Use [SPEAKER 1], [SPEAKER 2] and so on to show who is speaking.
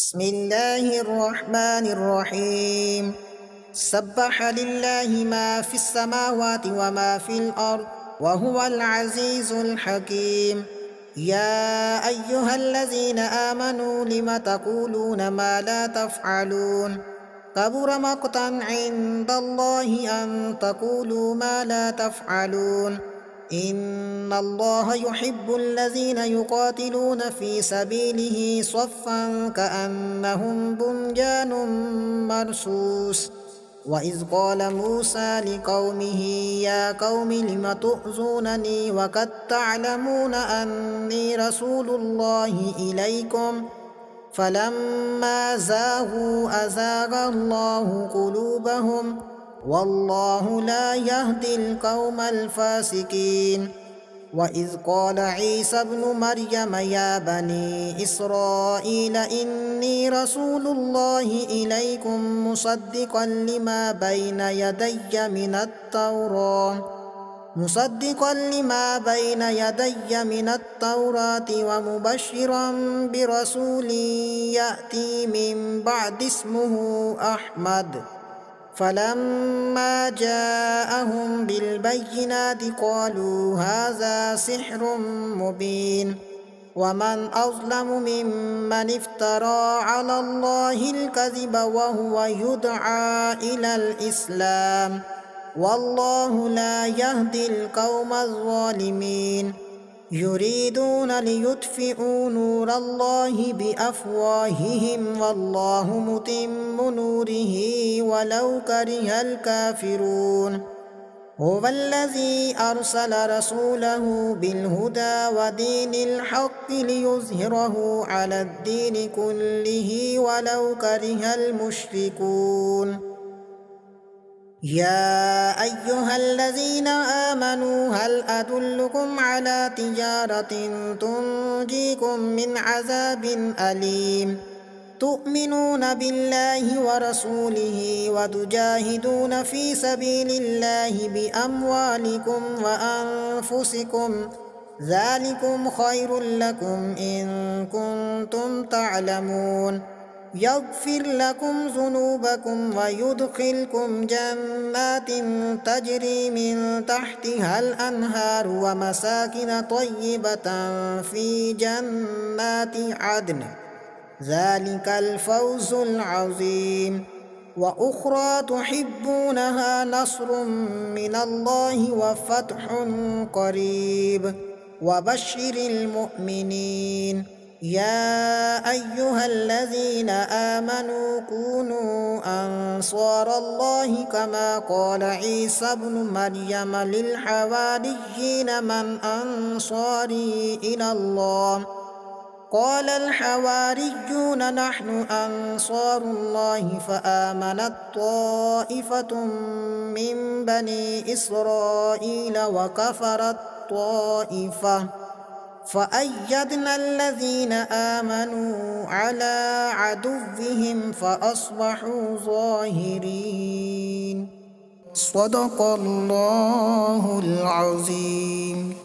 [SPEAKER 1] بسم الله الرحمن الرحيم. سبح لله ما في السماوات وما في الأرض وهو العزيز الحكيم. يا أيها الذين آمنوا لم تقولون ما لا تفعلون؟ كبر مقتا عند الله أن تقولوا ما لا تفعلون. إن الله يحب الذين يقاتلون في سبيله صفا كأنهم بنيان مرصوص. وإذ قال موسى لقومه يا قوم لم تؤذونني وقد تعلمون أني رسول الله إليكم فلما زاغوا أزاغ الله قلوبهم والله لا يهدي القوم الفاسقين. وإذ قال عيسى ابن مريم يا بني إسرائيل إني رسول الله إليكم مصدقا لما بين يدي من التوراة ومبشرا برسول يأتي من بعد اسمه أحمد. فلما جاءهم بالبينات قالوا هذا سحر مبين. ومن أظلم ممن افترى على الله الكذب وهو يدعى إلى الإسلام والله لا يهدي القوم الظالمين. يريدون ليطفئوا نور الله بأفواههم والله متم نوره ولو كره الكافرون. هو الذي أرسل رسوله بالهدى ودين الحق ليظهره على الدين كله ولو كره المشركون. يا أيها الذين آمنوا هل أدلكم على تجارة تنجيكم من عذاب أليم؟ تؤمنون بالله ورسوله وتجاهدون في سبيل الله بأموالكم وأنفسكم ذلكم خير لكم إن كنتم تعلمون. يغفر لكم ذنوبكم ويدخلكم جنات تجري من تحتها الأنهار ومساكن طيبة في جنات عدن ذلك الفوز العظيم. وأخرى تحبونها نصر من الله وفتح قريب وبشر المؤمنين. يا أيها الذين آمنوا كونوا أنصار الله كما قال عيسى ابن مريم للحواريين من أنصاري إلى الله؟ قال الحواريون نحن أنصار الله فآمنت طائفة من بني إسرائيل وكفرت طائفة فأيدنا الذين آمنوا على عدوهم فأصبحوا ظاهرين. صدق الله العظيم.